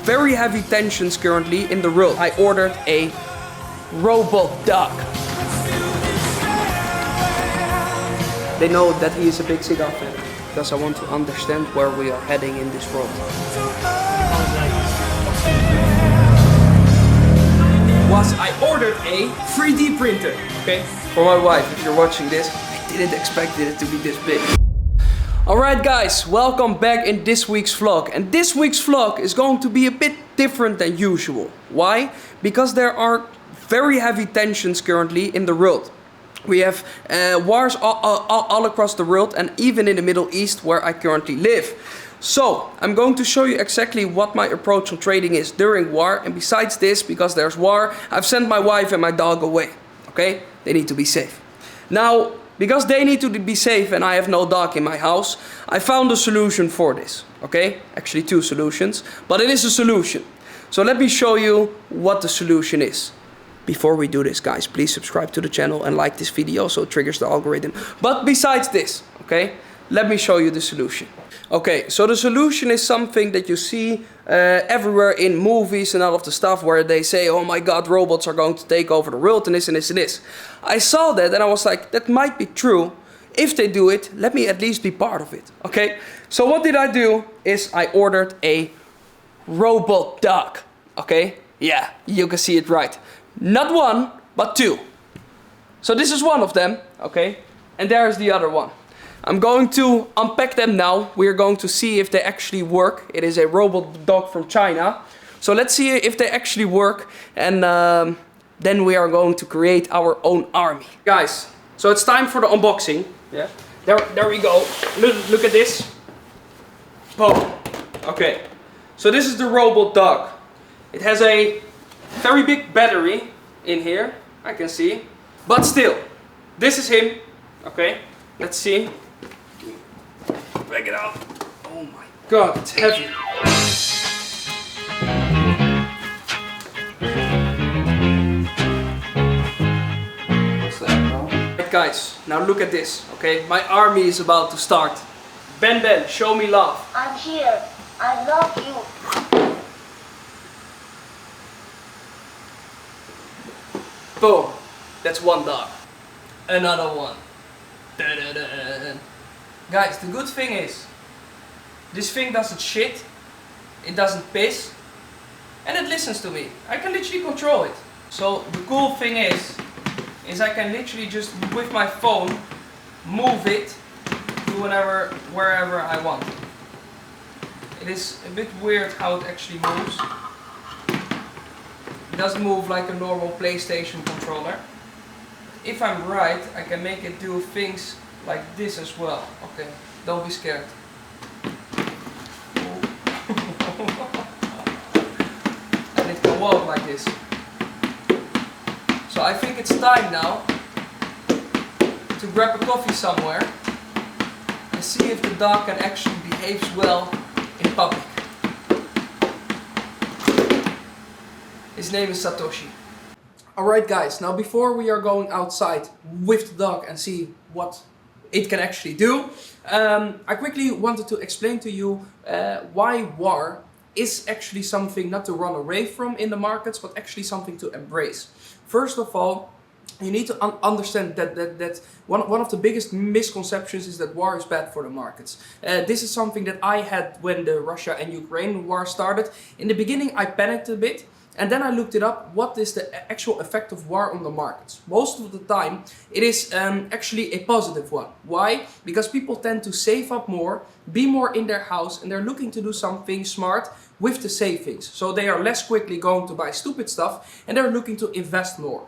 Very heavy tensions currently in the world. I ordered a robot duck. They know that he is a big cigar fan, because I want to understand where we are heading in this world. I ordered a 3D printer, okay? For my wife, if you're watching this, I didn't expect it to be this big. Alright guys, welcome back in this week's vlog. And this week's vlog is going to be a bit different than usual. Why? Because there are very heavy tensions currently in the world. We have wars all across the world, and even in the Middle East where I currently live. So, I'm going to show you exactly what my approach on trading is during war. And besides this, because there's war, I've sent my wife and my dog away. Okay? They need to be safe. Now, because they need to be safe and I have no dog in my house, I found a solution for this. Okay? Actually two solutions, but it is a solution. So let me show you what the solution is. Before we do this, guys, please subscribe to the channel and like this video so it triggers the algorithm. But besides this, okay, let me show you the solution. Okay, so the solution is something that you see everywhere in movies and all of the stuff where they say, oh my god, robots are going to take over the world and this and this and this. I saw that and I was like, that might be true. If they do it, let me at least be part of it, okay? So what did I do is I ordered a robot duck, okay? Yeah, you can see it right. Not one, but two. So this is one of them, okay? And there's the other one. I'm going to unpack them now. We're going to see if they actually work. It is a robot dog from China. So let's see if they actually work. And then we are going to create our own army. Guys, so it's time for the unboxing. Yeah. There we go. Look at this. Boom. Okay. So this is the robot dog. It has a very big battery in here. I can see. But still, this is him. Okay. Let's see. Break it out. Oh my god, it's heavy. What's that, bro? Right, guys, now look at this, okay? My army is about to start. Ben, show me love. I'm here. I love you. Boom. That's one dog. Another one. Da-da-da. Guys, the good thing is, this thing doesn't shit, it doesn't piss, and it listens to me. I can literally control it. So the cool thing is I can literally just, with my phone, move it to wherever I want. It is a bit weird how it actually moves. It doesn't move like a normal PlayStation controller. If I'm right, I can make it do things like this as well. Okay, don't be scared. And it can walk like this. So I think it's time now to grab a coffee somewhere and see if the dog can actually behave well in public. His name is Satoshi. Alright guys, now before we are going outside with the dog and see what it can actually do, I quickly wanted to explain to you why war is actually something not to run away from in the markets, but actually something to embrace. First of all, you need to understand that one of the biggest misconceptions is that war is bad for the markets. This is something that I had when the Russia and Ukraine war started. In the beginning I panicked a bit. And then I looked it up, what is the actual effect of war on the markets? Most of the time, it is actually a positive one. Why? Because people tend to save up more, be more in their house, and they're looking to do something smart with the savings. So they are less quickly going to buy stupid stuff, and they're looking to invest more.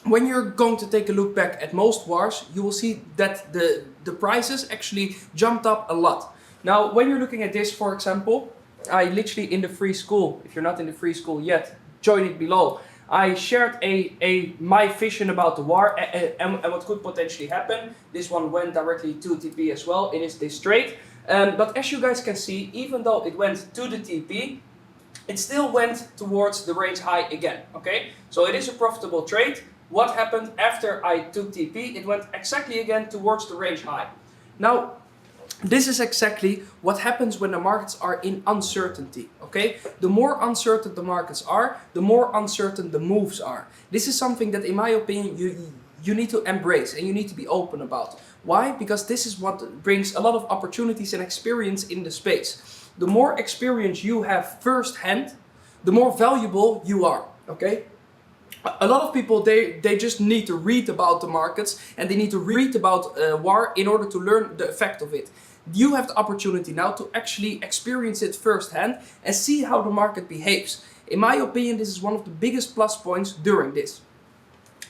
When you're going to take a look back at most wars, you will see that the prices actually jumped up a lot. Now, when you're looking at this, for example, I literally in the free school, if you're not in the free school yet, join it below. I shared my vision about the war and what could potentially happen. This one went directly to TP as well. It is this trade. But as you guys can see, even though it went to the TP, it still went towards the range high again. Okay, so it is a profitable trade. What happened after I took TP? It went exactly again towards the range high. Now, This is exactly what happens when the markets are in uncertainty, okay? The more uncertain the markets are, the more uncertain the moves are. This is something that, in my opinion, you need to embrace and you need to be open about. Why? Because this is what brings a lot of opportunities and experience in the space. The more experience you have firsthand, the more valuable you are, okay? A lot of people, they just need to read about the markets and they need to read about war in order to learn the effect of it. You have the opportunity now to actually experience it firsthand and see how the market behaves. In my opinion, this is one of the biggest plus points during this.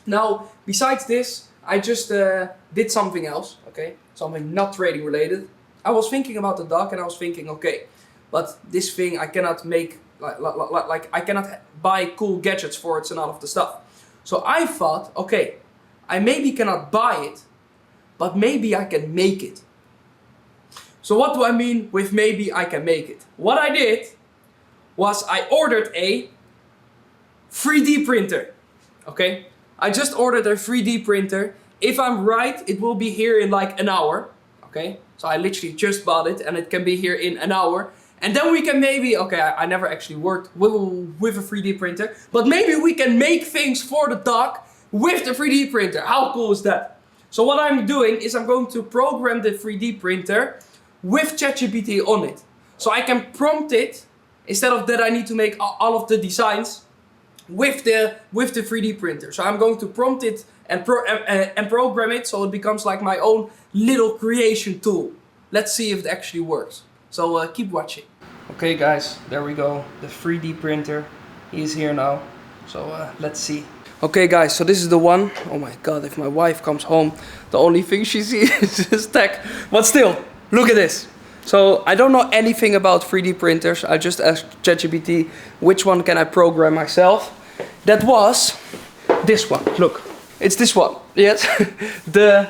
Now, besides this, I just did something else, okay? Something not trading related. I was thinking about the dog and I was thinking, okay, but this thing I cannot make, like I cannot buy cool gadgets for it and all of the stuff. So I thought, okay, I maybe cannot buy it, but maybe I can make it. So what do I mean with maybe I can make it? What I did was I ordered a 3D printer, okay? I just ordered a 3D printer. If I'm right, it will be here in like an hour, okay? So I literally just bought it and it can be here in an hour. And then we can maybe, okay, I never actually worked with a 3D printer, but maybe we can make things for the dog with the 3D printer. How cool is that? So what I'm doing is I'm going to program the 3D printer with ChatGPT on it. So I can prompt it, instead of that I need to make all of the designs with the 3D printer. So I'm going to prompt it and program it so it becomes like my own little creation tool. Let's see if it actually works. So keep watching. Okay guys, there we go. The 3D printer is here now. So let's see. Okay guys, so this is the one. Oh my god, if my wife comes home, the only thing she sees is this tech. But still, look at this. So I don't know anything about 3D printers. I just asked ChatGPT which one can I program myself. That was this one. Look, it's this one. Yes, the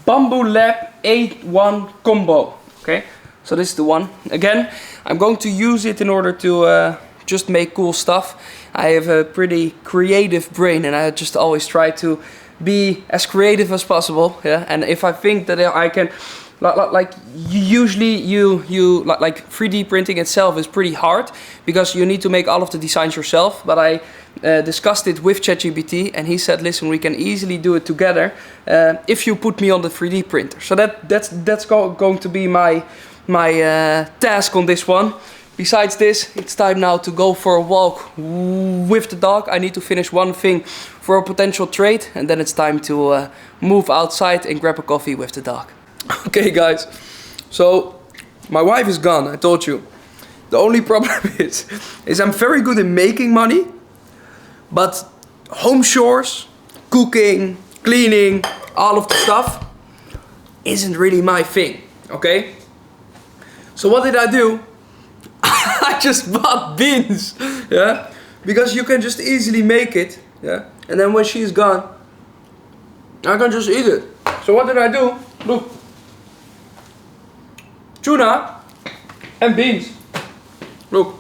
Bamboo Lab A1 combo. Okay, so this is the one. Again, I'm going to use it in order to just make cool stuff. I have a pretty creative brain and I just always try to be as creative as possible. Yeah, and if I think that I can, like usually you like 3D printing itself is pretty hard because you need to make all of the designs yourself. But I discussed it with ChatGPT and he said, listen, we can easily do it together if you put me on the 3D printer. So that's going to be my task on this one. Besides this, it's time now to go for a walk with the dog. I need to finish one thing for a potential trade and then it's time to move outside and grab a coffee with the dog. Okay guys, so my wife is gone, I told you. The only problem is I'm very good in making money, but home chores, cooking, cleaning, all of the stuff isn't really my thing, okay? So what did I do? I just bought beans, yeah? Because you can just easily make it, yeah? And then when she's gone, I can just eat it. So what did I do? Look. Tuna and beans. Look.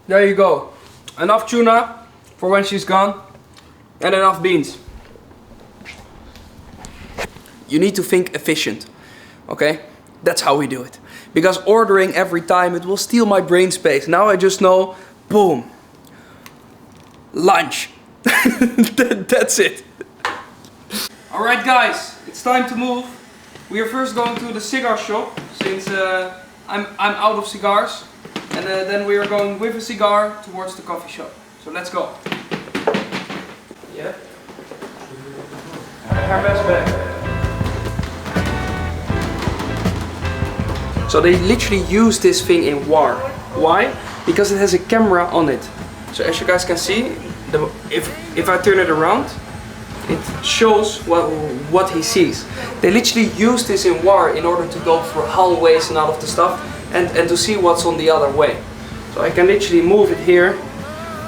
There you go. Enough tuna for when she's gone and enough beans. You need to think efficient, okay? That's how we do it. Because ordering every time, it will steal my brain space. Now I just know, boom, lunch. That's it. Alright guys, it's time to move. We are first going to the cigar shop, since I'm out of cigars. And then we are going with a cigar towards the coffee shop. So let's go. Yeah. Her best bag. So they literally use this thing in war. Why? Because it has a camera on it. So as you guys can see, if I turn it around, it shows what he sees. They literally use this in war in order to go through hallways and all of the stuff and to see what's on the other way. So I can literally move it here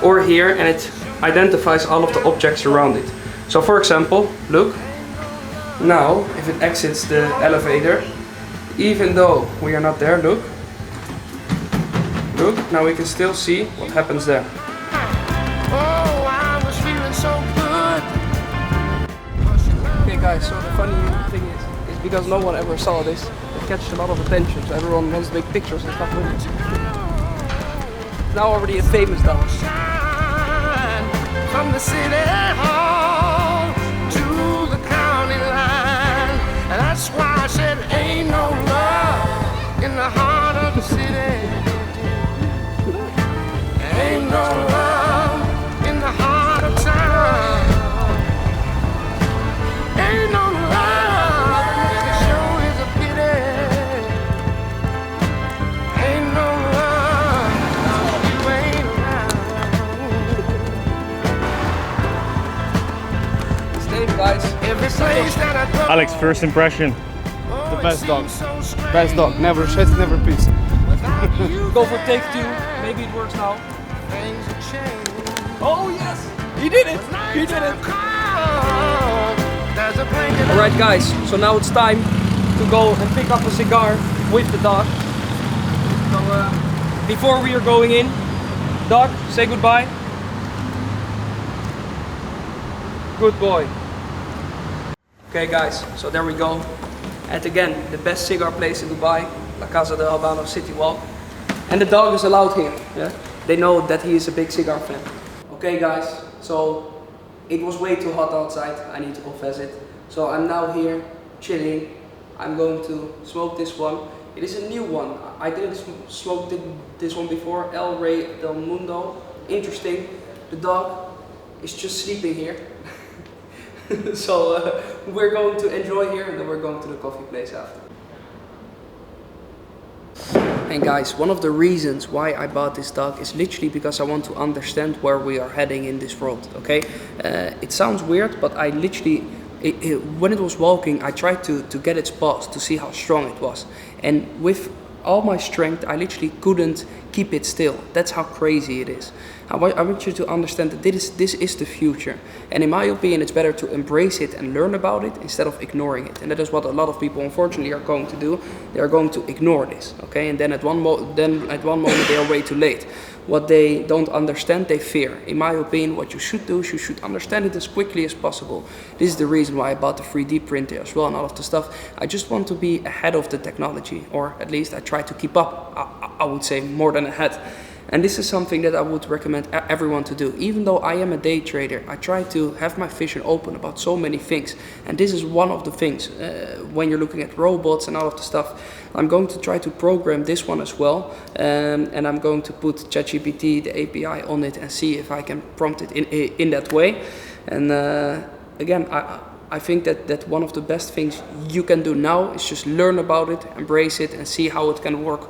or here and it identifies all of the objects around it. So for example, look, now if it exits the elevator, even though we are not there, look, now we can still see what happens there. Okay guys, so the funny thing is because no one ever saw this, it catches a lot of attention, so everyone wants to make pictures and stuff with it. It's now already a famous dog. From the city hall to the county line, and that's why I said ain't no love in the heart of the city. Ain't no love in the heart of town. Ain't no love, the show is a pity. Ain't no love, you ain't around. Stay, guys. Every place that I go, Alex, first impression. The best dog. Best dog. Never shit, never peace. Go for take 2. Maybe it works now. things have changed. Oh yes, he did it. He did it. There's a blanket. Alright guys, so now it's time to go and pick up a cigar with the dog. So before we are going in, dog, say goodbye. Good boy. Okay guys, so there we go. And again, the best cigar place in Dubai, La Casa de Habano City Walk. And the dog is allowed here. Yeah? They know that he is a big cigar fan. Okay guys, so it was way too hot outside, I need to confess it. So I'm now here, chilling. I'm going to smoke this one. It is a new one. I didn't smoke this one before, El Rey del Mundo. Interesting. The dog is just sleeping here. So we're going to enjoy here and then we're going to the coffee place after. And guys, one of the reasons why I bought this dog is literally because I want to understand where we are heading in this world, okay? It sounds weird, but I literally, when it was walking, I tried to get its paws to see how strong it was. And with all my strength, I literally couldn't keep it still. That's how crazy it is. I want you to understand that this is the future. And in my opinion, it's better to embrace it and learn about it instead of ignoring it. And that is what a lot of people, unfortunately, are going to do. They are going to ignore this, okay? And then at one moment, they are way too late. What they don't understand, they fear. In my opinion, what you should do is you should understand it as quickly as possible. This is the reason why I bought the 3D printer as well and all of the stuff. I just want to be ahead of the technology, or at least I try to keep up, I would say more than ahead. And this is something that I would recommend everyone to do. Even though I am a day trader, I try to have my vision open about so many things. And this is one of the things. When you're looking at robots and all of the stuff, I'm going to try to program this one as well. And I'm going to put ChatGPT, the API on it, and see if I can prompt it in that way. And again, I think that one of the best things you can do now is just learn about it, embrace it, and see how it can work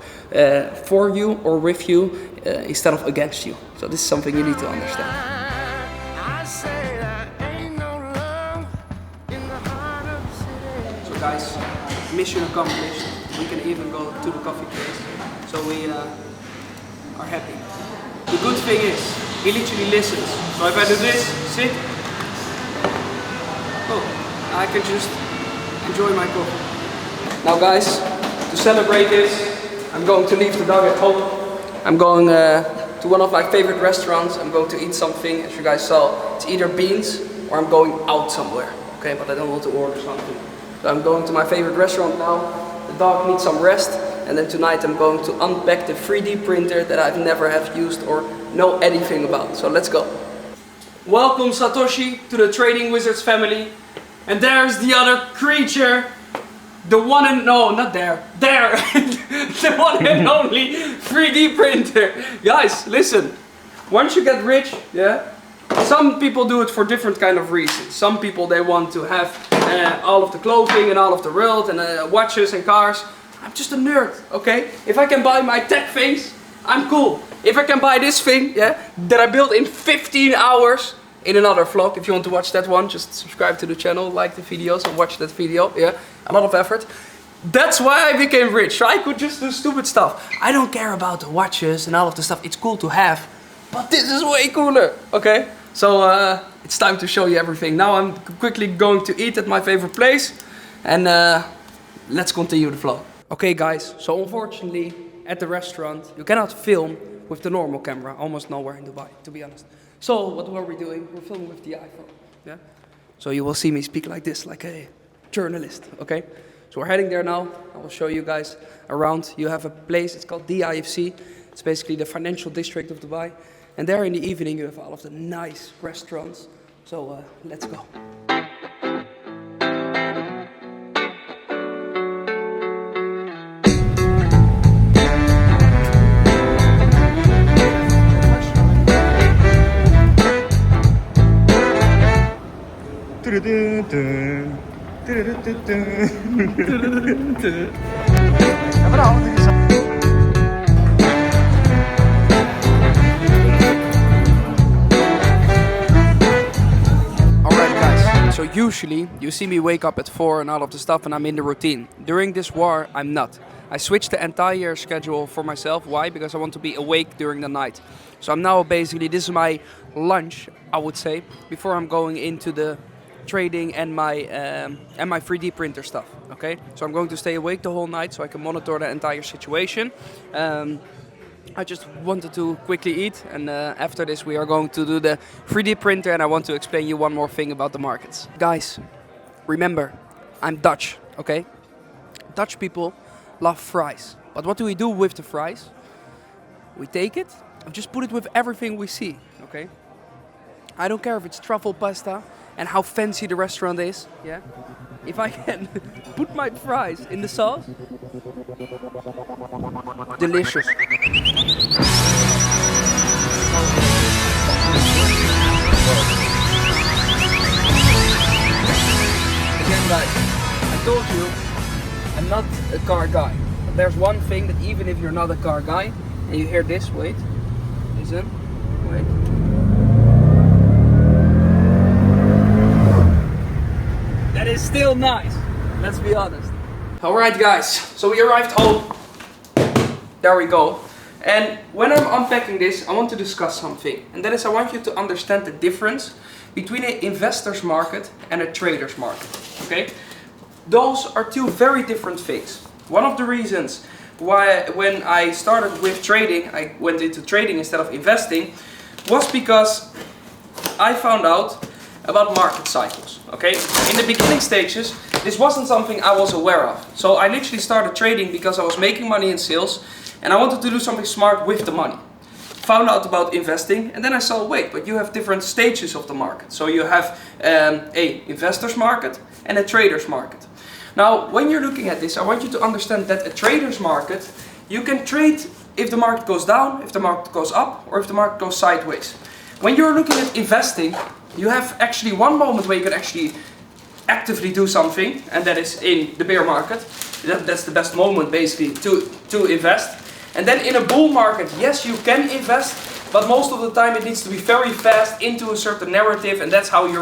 for you or with you instead of against you. So this is something you need to understand. So guys, mission accomplished. We can even go to the coffee place. So we are happy. The good thing is, he literally listens. So if I do this, sit. Oh, I can just enjoy my coffee. Now guys, to celebrate this, I'm going to leave the dog at home. I'm going to one of my favorite restaurants. I'm going to eat something, as you guys saw. It's either beans or I'm going out somewhere. Okay, but I don't want to order something. So I'm going to my favorite restaurant now. The dog needs some rest. And then tonight I'm going to unpack the 3D printer that I've never have used or know anything about. So let's go. Welcome Satoshi to the Trading Wizards family. And there's the other creature. The one and, no, not there. There! The one and only 3D printer. Guys, listen. Once you get rich, yeah, some people do it for different kind of reasons. Some people, they want to have all of the clothing and all of the world and watches and cars. I'm just a nerd, okay? If I can buy my tech things, I'm cool. If I can buy this thing, yeah, that I built in 15 hours in another vlog. If you want to watch that one, just subscribe to the channel, like the videos and watch that video, yeah, a lot of effort. That's why I became rich, so I could just do stupid stuff. I don't care about the watches and all of the stuff, it's cool to have, but this is way cooler, okay? So it's time to show you everything. Now I'm quickly going to eat at my favorite place and let's continue the vlog. Okay guys, so unfortunately at the restaurant you cannot film with the normal camera, almost nowhere in Dubai, to be honest. So what were we doing? We're filming with the iPhone, yeah? So you will see me speak like this, like a journalist, okay? So we're heading there now. I will show you guys around. You have a place, it's called DIFC. It's basically the financial district of Dubai. And there in the evening you have all of the nice restaurants. So let's go. So usually you see me wake up at 4 and all of the stuff and I'm in the routine. During this war, I'm not. I switched the entire schedule for myself. Why? Because I want to be awake during the night. So I'm now basically, this is my lunch, I would say, before I'm going into the trading and my 3D printer stuff. Okay, so I'm going to stay awake the whole night so I can monitor the entire situation. I just wanted to quickly eat, and after this we are going to do the 3D printer, and I want to explain you one more thing about the markets. Guys, remember, I'm Dutch, okay? Dutch people love fries. But what do we do with the fries? We take it and just put it with everything we see, okay? I don't care if it's truffle pasta and how fancy the restaurant is, yeah? If I can put my fries in the sauce, delicious. Again guys, I told you, I'm not a car guy. But there's one thing that even if you're not a car guy, and you hear this, wait, listen, wait. That is still nice, let's be honest. Alright guys, so we arrived home. There we go. And when I'm unpacking this, I want to discuss something. And that is, I want you to understand the difference between an investor's market and a trader's market. Okay? Those are two very different things. One of the reasons why when I started with trading, I went into trading instead of investing, was because I found out about market cycles. Okay? In the beginning stages, this wasn't something I was aware of. So I literally started trading because I was making money in sales and I wanted to do something smart with the money. Found out about investing, and then I saw, wait, but you have different stages of the market. So you have a investor's market and a trader's market. Now, when you're looking at this, I want you to understand that a trader's market, you can trade if the market goes down, if the market goes up, or if the market goes sideways. When you're looking at investing, you have actually one moment where you can actually actively do something, and that is in the bear market. That's the best moment basically to invest. And then in a bull market, yes, you can invest, but most of the time it needs to be very fast into a certain narrative, and that's how you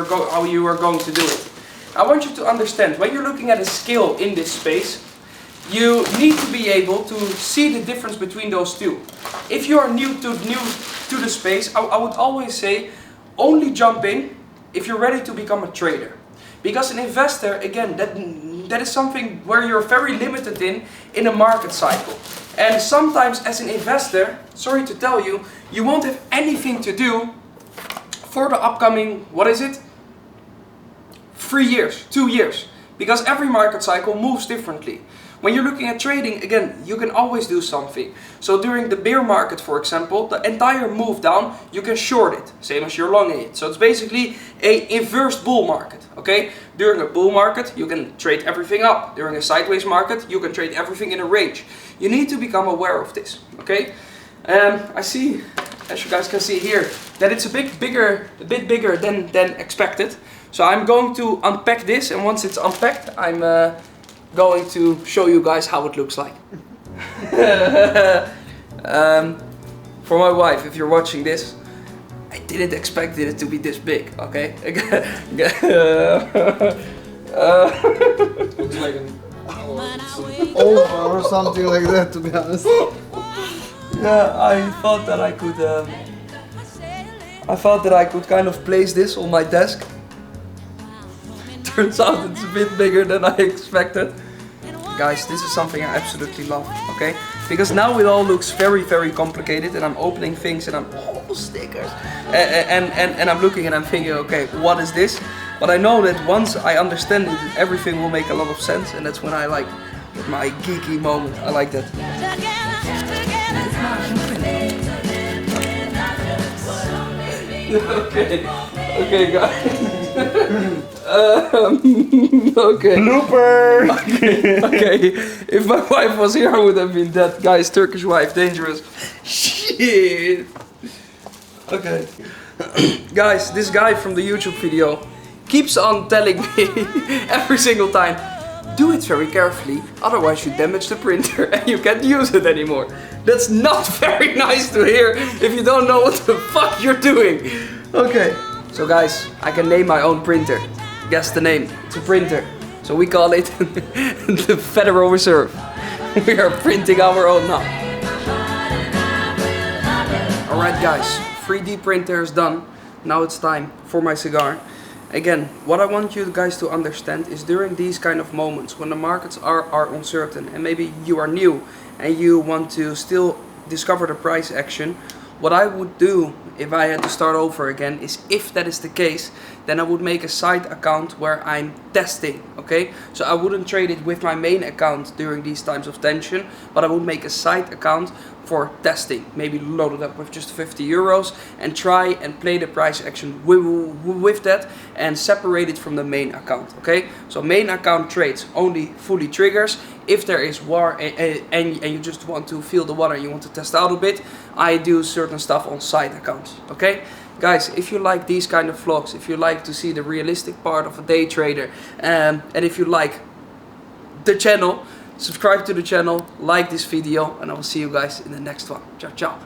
are going to do it. I want you to understand, when you're looking at a skill in this space, you need to be able to see the difference between those two. If you are new to the space, I would always say, only jump in if you're ready to become a trader. Because an investor, again, that is something where you're very limited in a market cycle. And sometimes as an investor, sorry to tell you, you won't have anything to do for the upcoming, 3 years, 2 years. Because every market cycle moves differently. When you're looking at trading, again, you can always do something. So during the bear market, for example, the entire move down, you can short it, same as you're longing it. So it's basically a inverse bull market, okay? During a bull market, you can trade everything up. During a sideways market, you can trade everything in a range. You need to become aware of this, okay? I see, as you guys can see here, that it's a bit bigger than expected. So I'm going to unpack this, and once it's unpacked, I'm going to show you guys how it looks like. For my wife, if you're watching this, I didn't expect it to be this big, okay? Looks like an over or something like that, to be honest. Yeah, I thought that I could kind of place this on my desk. Turns out it's a bit bigger than I expected. Guys, this is something I absolutely love, okay? Because now it all looks very, very complicated, and I'm opening things and I'm, oh, stickers. And I'm looking and I'm thinking, okay, what is this? But I know that once I understand it, everything will make a lot of sense, and that's when I like my geeky moment. I like that. Okay, guys. Okay. Blooper! Okay. If my wife was here, I would have been dead. Guys, Turkish wife, dangerous. Shit. Okay. Guys, this guy from the YouTube video keeps on telling me every single time, do it very carefully, otherwise you damage the printer and you can't use it anymore. That's not very nice to hear if you don't know what the fuck you're doing. Okay. So guys, I can name my own printer. Guess the name. It's a printer. So we call it the Federal Reserve. We are printing our own now. Alright guys, 3D printer is done. Now it's time for my cigar. Again, what I want you guys to understand is during these kind of moments when the markets are uncertain and maybe you are new and you want to still discover the price action, what I would do if I had to start over again is, if that is the case, then I would make a side account where I'm testing, okay? So I wouldn't trade it with my main account during these times of tension, but I would make a side account for testing. Maybe load it up with just 50 euros and try and play the price action with that and separate it from the main account, okay? So main account trades only fully triggers. If there is war and you just want to feel the water and you want to test out a bit, I do certain stuff on side accounts, okay? Guys, if you like these kind of vlogs, if you like to see the realistic part of a day trader, and if you like the channel, subscribe to the channel, like this video, and I will see you guys in the next one. Ciao, ciao.